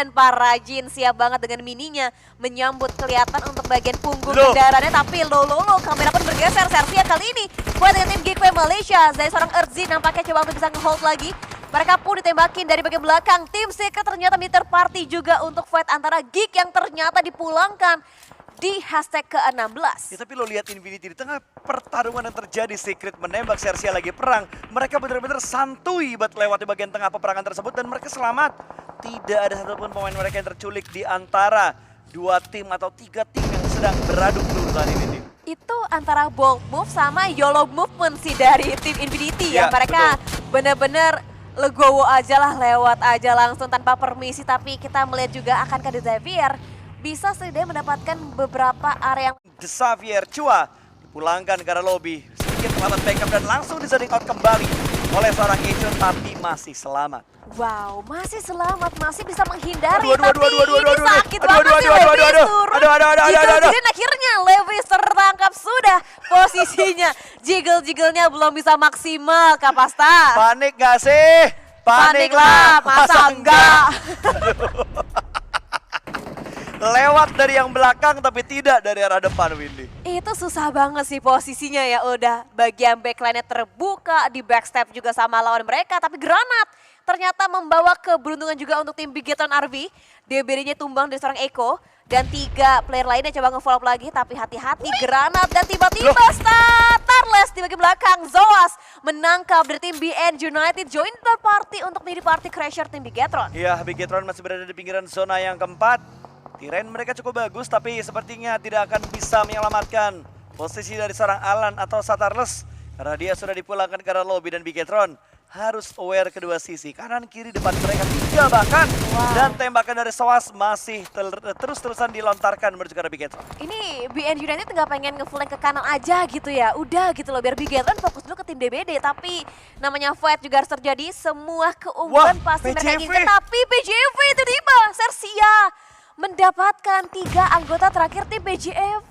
dan para Jin siap banget dengan mininya menyambut kelihatan untuk bagian punggung kendaraannya, tapi lo kamera pun bergeser. Sersia kali ini buat dengan tim Geekway Malaysia dari seorang Earthzy nampaknya coba untuk bisa nge-hold lagi. Mereka pun ditembakin dari bagian belakang. Tim Secret ternyata menjadi terparty juga untuk fight antara Geek yang ternyata dipulangkan di hashtag ke-16. Ya, tapi lo lihat Infinity di tengah pertarungan yang terjadi, Secret menembak, Sersia lagi perang. Mereka benar-benar santuy buat lewat di bagian tengah peperangan tersebut dan mereka selamat. Tidak ada satupun pemain mereka yang terculik di antara dua tim atau tiga tim yang sedang beradu peluru saat ini. Itu antara bold move sama YOLO movement sih dari tim Infinity ya. Mereka benar-benar legowo aja lah, lewat aja langsung tanpa permisi. Tapi kita melihat juga akankah The Xavier bisa setidaknya mendapatkan beberapa area yang... The Xavier Chua dipulangkan ke arah lobby. Sedikit terlambat backup dan langsung diseding out kembali oleh seorang Echun, tapi masih selamat. Wow, masih selamat, masih bisa menghindari. Aduh, tapi ini sakit banget sih Levis turun. Jiggle-jiggle akhirnya Levis tertangkap sudah posisinya. Jiggle-jigglenya belum bisa maksimal, Kapasta. Panik gak sih? Panik lah, masa enggak? Lewat dari yang belakang tapi tidak dari arah depan, Windy. Itu susah banget sih posisinya ya, udah bagian backline-nya terbuka, di backstep juga sama lawan mereka, tapi granat ternyata membawa keberuntungan juga untuk tim Bigetron RV. DBD-nya tumbang dari seorang Eko dan 3 player lainnya coba nge-follow up lagi, tapi hati-hati granat dan tiba-tiba Starless di bagian belakang. Zoas menangkap dari tim BN United, join the party untuk menjadi party crasher tim Bigetron. Iya, Bigetron masih berada di pinggiran zona yang keempat. Tirain mereka cukup bagus, tapi sepertinya tidak akan bisa menyelamatkan posisi dari seorang Alan atau Starless karena dia sudah dipulangkan ke arah lobby dan Bigetron harus aware kedua sisi, kanan kiri depan mereka 3 bahkan. Dan tembakan dari Soas masih terus-terusan dilontarkan menuju ke arah Bigetron. Ini BN United nggak pengen nge-flank ke kanan aja gitu ya, udah gitu loh biar Bigetron fokus dulu ke tim DBD, tapi namanya fight juga harus terjadi, semua keunggulan pasti mereka inginkan, tapi PJV itu tiba, Sersia mendapatkan 3 anggota terakhir tim PJV.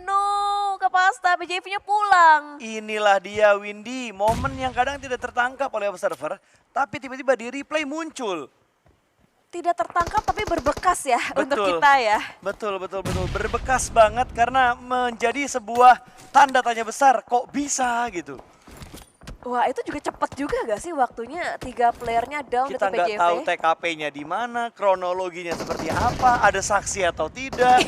No, Kapasta, PJV-nya pulang. Inilah dia, Windy, momen yang kadang tidak tertangkap oleh observer, tapi tiba-tiba di replay muncul. Tidak tertangkap tapi berbekas ya. Betul, untuk kita ya. Betul. Berbekas banget karena menjadi sebuah tanda tanya besar, kok bisa gitu. Wah, itu juga cepat juga gak sih waktunya 3 playernya down dari Kita PJV? nggak tahu TKP-nya di mana, kronologinya seperti apa, ada saksi atau tidak.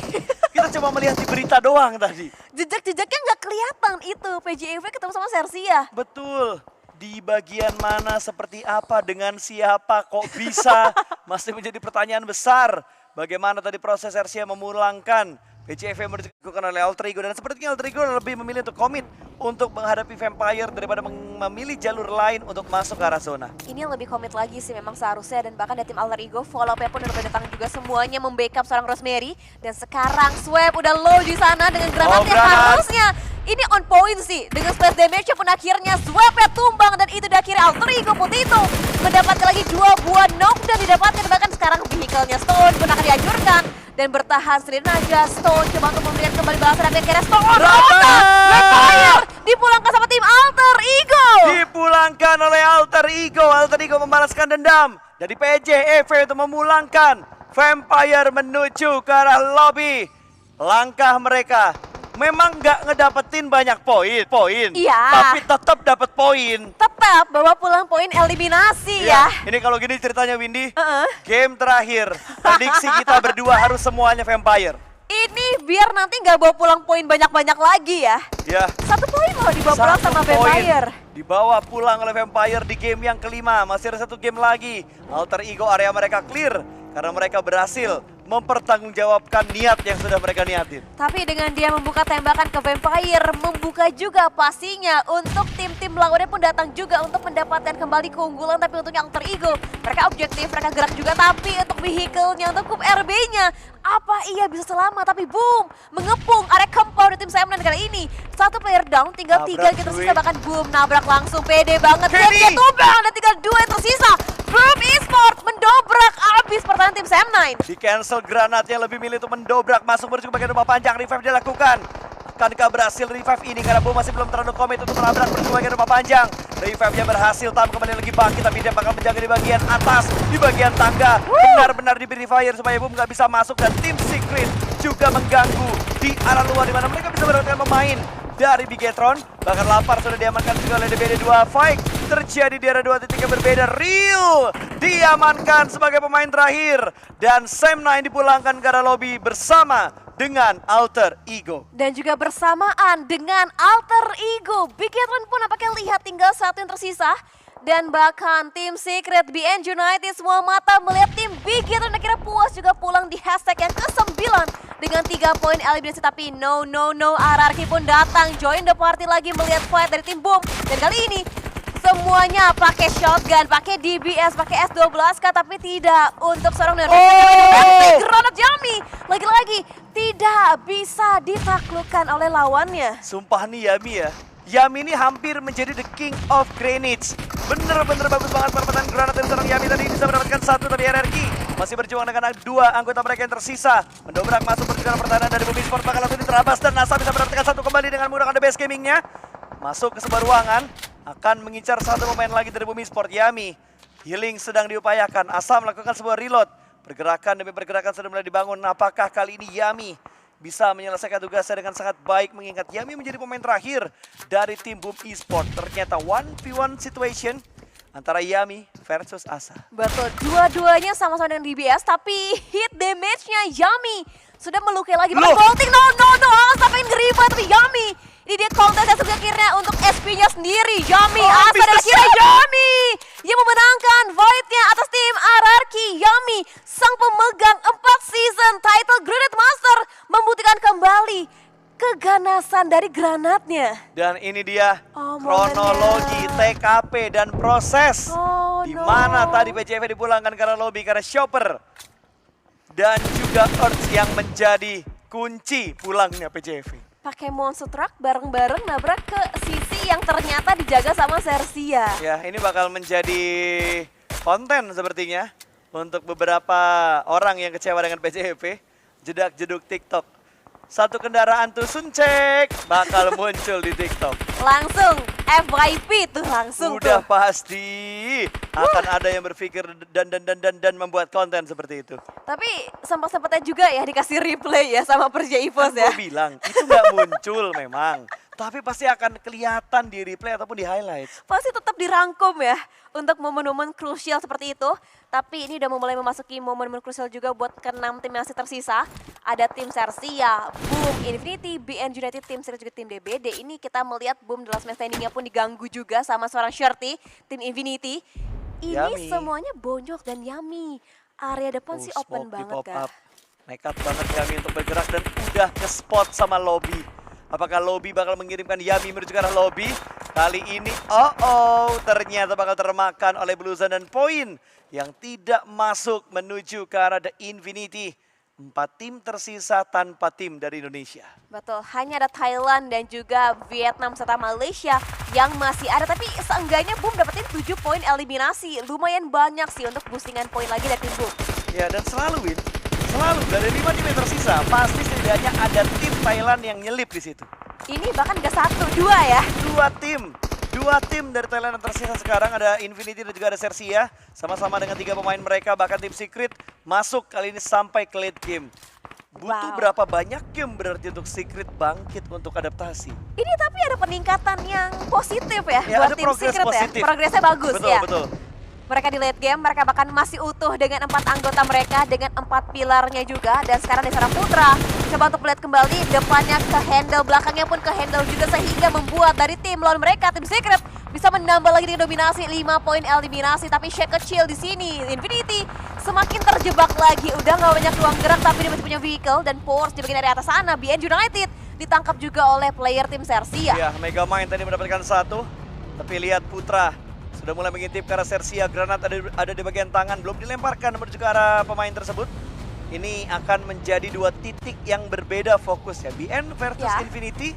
Kita coba melihat di berita doang tadi. Jejak-jejaknya nggak kelihatan itu, PJV ketemu sama Sersia. Betul, di bagian mana, seperti apa, dengan siapa, kok bisa, masih menjadi pertanyaan besar. Bagaimana tadi proses Sersia memulangkan PJV dilakukan oleh Alter Ego, dan sepertinya Alter Ego lebih memilih untuk komit untuk menghadapi Vampire daripada memilih jalur lain untuk masuk ke arah zona. Ini yang lebih komit lagi sih memang seharusnya, dan bahkan dari tim Alter Ego follow up pun udah datang juga semuanya membackup seorang Rosemary, dan sekarang Swap udah low di sana dengan granat yang harusnya ini on point sih. Dengan splash damage pun akhirnya Swap-nya tumbang, dan itu udah akhirnya Alter Ego Potato mendapatkan lagi 2 buah knock dan didapatkan, bahkan sekarang vehicle-nya Stone pun akan dihancurkan. Dan bertahan sendiri aja Stone coba untuk memberikan kembali balasan, dan akhirnya Stone Vampire dipulangkan sama tim Alter Ego. Dipulangkan oleh Alter Ego. Alter Ego membalaskan dendam dari PJV untuk memulangkan Vampire menuju ke arah lobby. Langkah mereka memang nggak ngedapetin banyak poin, iya, tapi tetap dapat poin. Tetap bawa pulang poin eliminasi ya. Ini kalau gini ceritanya, Windy, game terakhir, prediksi kita berdua harus semuanya Vampire. Ini biar nanti nggak bawa pulang poin banyak-banyak lagi ya. Ya. 1 poin loh dibawa pulang sama Vampire. Dibawa pulang oleh Vampire di game yang kelima. Masih ada 1 game lagi. Alter Ego area mereka clear karena mereka berhasil mempertanggungjawabkan niat yang sudah mereka niatin. Tapi dengan dia membuka tembakan ke Vampire, membuka juga pastinya untuk tim-tim lawannya pun datang juga untuk mendapatkan kembali keunggulan. Tapi untuknya Alter Ego, mereka objektif, mereka gerak juga, tapi untuk vehicle-nya, untuk Kup RB-nya, apa ia bisa selamat? Tapi boom, mengepung area compound di tim Sam kali ini. 1 player down, tinggal 3 gitu tersisa, bahkan boom, nabrak langsung, pede banget. Dan dia tumbang, dan tinggal 2 yang tersisa. Boom Esports mendobrak abis pertahanan tim Sam9. Di cancel granatnya, lebih milih untuk mendobrak masuk menuju ke bagian rumah panjang. Revive dilakukan. Akankah berhasil revive ini karena Boom masih belum terlalu komit untuk menabrak berbagai rumah panjang. Revive-nya berhasil, Tam kembali lagi bangkit tapi dia bakal menjaga di bagian atas, di bagian tangga. Benar-benar diberi fire supaya Boom nggak bisa masuk dan tim Secret juga mengganggu di arah luar di mana mereka bisa mendapatkan pemain dari Bigetron. Bahkan lapar sudah diamankan juga oleh DBD2. Fight terjadi di arah 2 titik yang berbeda. Real diamankan sebagai pemain terakhir dan Sam9 dipulangkan ke arah lobby bersama dengan Alter Ego. Dan juga bersamaan dengan Alter Ego, Bigetron pun apakah lihat tinggal satu yang tersisa. Dan bahkan tim Secret BN United semua mata melihat tim Bigetron akhirnya puas juga pulang di hashtag yang ke-9 dengan 3 poin eliminasi. Tapi no, RRQ pun datang join the party lagi melihat fight dari tim Boom. Dan kali ini semuanya pakai shotgun, pakai DBS, pakai S12K, tapi tidak untuk seorang granat Yami. Lagi-lagi tidak bisa ditaklukkan oleh lawannya. Sumpah nih Yami ya. Yami ini hampir menjadi the king of grenades. Bener-bener bagus banget perempatan granat dari seorang Yami tadi. Bisa mendapatkan 1 tapi RRQ masih berjuang dengan 2 anggota mereka yang tersisa. Mendobrak masuk perjalanan pertahanan dari Boom Esports bakal langsung diterabas dan NASA bisa mendapatkan 1 kembali dengan menggunakan the base gamingnya. Masuk ke sebuah ruangan, akan mengincar 1 pemain lagi dari Boom Esports. Yami, healing sedang diupayakan. Asa melakukan sebuah reload. Pergerakan demi pergerakan sudah mulai dibangun. Apakah kali ini Yami bisa menyelesaikan tugasnya dengan sangat baik mengingat Yami menjadi pemain terakhir dari tim Boom Esports. Ternyata 1v1 situation antara Yami versus Asa. Betul, dua-duanya sama-sama dengan DBS tapi hit damage-nya Yami sudah melukai lagi. Bolting, no, Asa pengen ngeriba tapi Yami. Ini dia kontes yang akhirnya untuk SP-nya sendiri. Yami, Asa dan akhirnya Yami yang memenangkan fight-nya atas tim RRQ. Yami, sang pemegang 4 season title Grenade Master membuktikan kembali keganasan dari granatnya. Dan ini dia kronologi TKP dan proses di mana tadi PCV dipulangkan karena lobby karena Chopper dan juga Earth yang menjadi kunci pulangnya PCV. Pakai monster truck bareng-bareng nabrak ke sisi yang ternyata dijaga sama Sersia. Ya, ini bakal menjadi konten sepertinya untuk beberapa orang yang kecewa dengan PCV. Jedak-jeduk TikTok. 1 kendaraan tuh suncek bakal muncul di TikTok. Langsung FYP tuh langsung Udah tuh. pasti akan ada yang berpikir dan membuat konten seperti itu. Tapi sempat-sempatnya juga ya dikasih replay ya sama Persia Evos ya. Gue bilang itu nggak muncul memang, tapi pasti akan kelihatan di replay ataupun di highlights. Pasti tetap dirangkum ya untuk momen-momen krusial seperti itu. Tapi ini udah mulai memasuki momen-momen krusial juga buat ke-6 tim yang masih tersisa. Ada tim Sersia, Boom, Infinity, BN United, tim Secret juga tim DBD. Ini kita melihat Boom dalam match standingnya pun diganggu juga sama seorang Shirty, tim Infinity. Ini Yami. semuanya bonyok dan Yami. Area depan sih open Smoke di banget pop kan. up. Nekat banget Yami untuk bergerak dan udah ke spot sama lobby. Apakah lobby bakal mengirimkan Yami menuju ke arah lobby? Kali ini ternyata bakal termakan oleh Bluezone dan Point yang tidak masuk menuju ke arah The Infinity. 4 tim tersisa tanpa tim dari Indonesia. Betul, hanya ada Thailand dan juga Vietnam serta Malaysia yang masih ada. Tapi seenggaknya Boom dapetin 7 poin eliminasi. Lumayan banyak sih untuk boostingan poin lagi dari tim Boom. Ya, dan selalu Win, selalu dari 5 tim yang tersisa pasti setidaknya ada tim Thailand yang nyelip di situ. Ini bahkan gak 1, 2 ya. 2 tim dari Thailand yang tersisa sekarang, ada Infinity dan juga ada Sersia. Sama-sama dengan 3 pemain mereka, bahkan tim Secret masuk kali ini sampai ke late game. Butuh berapa banyak game berarti untuk Secret bangkit untuk adaptasi? Ini tapi ada peningkatan yang positif ya, Ya, buat ada tim progres Secret positif. ya. Progresnya bagus Betul, ya. betul. Mereka di late game, mereka bahkan masih utuh dengan 4 anggota mereka, dengan 4 pilarnya juga. Dan sekarang Desara Putra coba untuk melihat kembali, depannya ke handle, belakangnya pun ke handle juga. Sehingga membuat dari tim lawan mereka, tim Secret, bisa menambah lagi dengan dominasi 5 poin eliminasi. Tapi shake kecil di sini, Infinity semakin terjebak lagi. Udah gak banyak ruang gerak, tapi dia masih punya vehicle. Dan Force di bagian dari atas sana, BN United ditangkap juga oleh player tim Sersia. Ya, Megamind tadi mendapatkan 1. Tapi lihat Putra sudah mulai mengintip ke arah Sersia. Granat ada di bagian tangan, belum dilemparkan menuju ke arah pemain tersebut. Ini akan menjadi 2 titik yang berbeda fokus ya. BN versus Infinity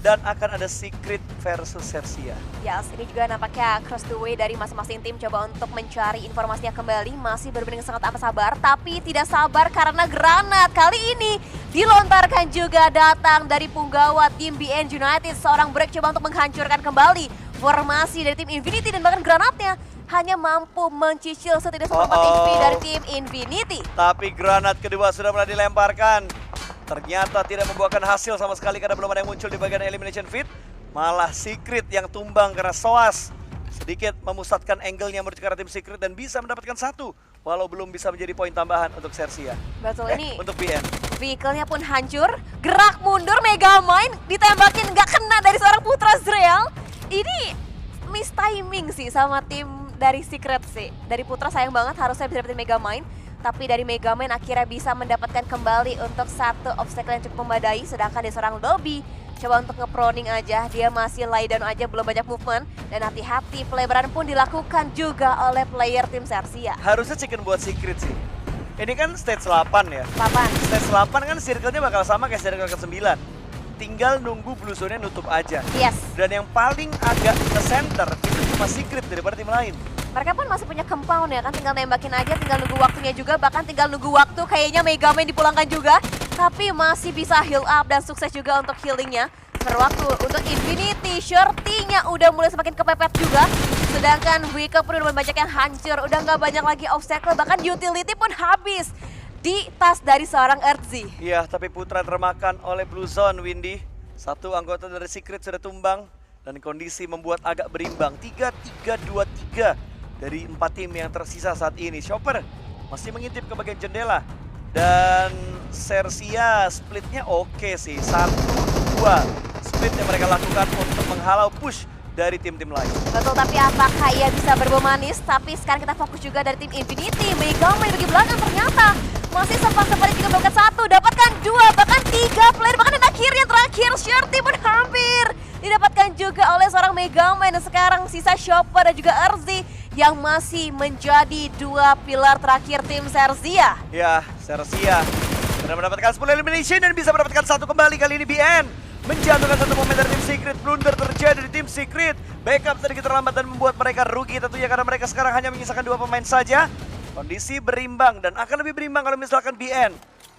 dan akan ada Secret versus Sersia. Yes, ini juga nampaknya cross the way dari masing-masing tim coba untuk mencari informasinya kembali. Masih bermain dengan sangat amat sabar, tapi tidak sabar karena granat. Kali ini dilontarkan juga datang dari punggawa tim BN United. Seorang break coba untuk menghancurkan kembali formasi dari tim Infinity dan bahkan granatnya hanya mampu mencicil setidaknya 4 HP dari tim Infinity. Tapi granat kedua sudah mulai dilemparkan. Ternyata tidak membuahkan hasil sama sekali karena belum ada yang muncul di bagian elimination feed. Malah Secret yang tumbang karena SOAS sedikit memusatkan angle-nya menuju ke arah tim Secret dan bisa mendapatkan satu. Walau belum bisa menjadi poin tambahan untuk Sersia. Betul, ini Untuk BN. vehicle-nya pun hancur, gerak mundur, Megamind ditembakin nggak kena dari seorang Putra Zreal. Ini miss timing sih sama tim dari Secret sih. Dari Putra sayang banget harusnya bisa dapetin Megamind. Tapi dari Megamind akhirnya bisa mendapatkan kembali untuk satu obstacle yang cukup memadai. Sedangkan di seorang Lobby coba untuk nge-proning aja, dia masih lie down aja, belum banyak movement. Dan hati-hati, pelebaran pun dilakukan juga oleh player tim Sersia. Harusnya chicken buat Secret sih. Ini kan stage 8 ya. 8. Stage 8 kan circle-nya bakal sama kayak circle ke-9. Tinggal nunggu blue zone-nya nutup aja. Yes. Dan yang paling agak ke center itu cuma Secret daripada tim lain. Mereka pun masih punya compound ya kan, tinggal nembakin aja, tinggal nunggu waktunya juga, bahkan tinggal nunggu waktu kayaknya Megamind dipulangkan juga. Tapi masih bisa heal up dan sukses juga untuk healingnya. Berwaktu untuk Infinity, Shorty-nya udah mulai semakin kepepet juga. Sedangkan vehicle pun udah banyak yang hancur, udah nggak banyak lagi obstacle, bahkan utility pun habis di tas dari seorang Earthzy. Iya, tapi Putra termakan oleh Blue Zone, Windy. Satu anggota dari Secret sudah tumbang dan kondisi membuat agak berimbang. 3-3-2-3 dari 4 tim yang tersisa saat ini. Chopper masih mengintip ke bagian jendela. Dan Sersia splitnya oke sih. 1-2 split yang mereka lakukan untuk menghalau push dari tim-tim lain. Betul, tapi apakah ia bisa berbau manis? Tapi sekarang kita fokus juga dari tim Infinity. Megamind bagi belakang ternyata masih sempat-sempat juga mendapatkan 1, dapatkan 2, bahkan 3 player, bahkan dan akhirnya terakhir Shorty pun hampir didapatkan juga oleh seorang Megamind. Dan sekarang sisa Chopper dan juga Earthzy yang masih menjadi 2 pilar terakhir tim Sersia. Ya, Sersia sudah mendapatkan 10 elimination dan bisa mendapatkan 1 kembali. Kali ini BN menjatuhkan 1 momen dari tim Secret. Blunder terjadi di tim Secret. Backup sedikit terlambat dan membuat mereka rugi tentunya karena mereka sekarang hanya menyisakan 2 pemain saja. Kondisi berimbang dan akan lebih berimbang kalau misalkan BN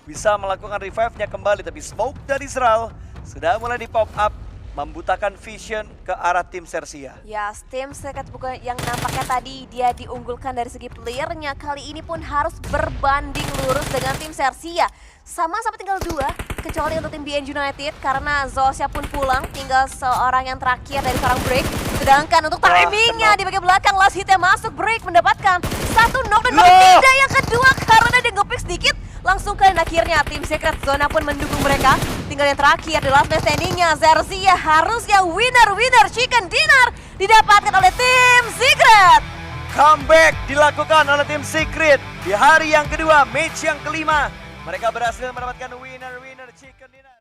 bisa melakukan revive-nya kembali. Tapi smoke dari Zreal sudah mulai di pop up, membutakan vision ke arah tim Sersia. Ya, tim Secret bukan yang nampaknya tadi dia diunggulkan dari segi playernya, kali ini pun harus berbanding lurus dengan tim Sersia. Sama-sama tinggal 2, kecuali untuk tim BN United karena Zosya pun pulang, tinggal seorang yang terakhir dari seorang Break. Sedangkan untuk timingnya di bagian belakang, last hitnya masuk, Break mendapatkan 1 knock dan tidak yang kedua karena dia nge-pick sedikit. Langsung ke akhirnya tim Secret Zona pun mendukung mereka. Tinggal yang terakhir di last man standing-nya, Sersia harusnya winner chicken dinner didapatkan oleh tim Secret. Comeback dilakukan oleh tim Secret di hari yang kedua, match yang kelima. Mereka berhasil mendapatkan winner chicken dinner.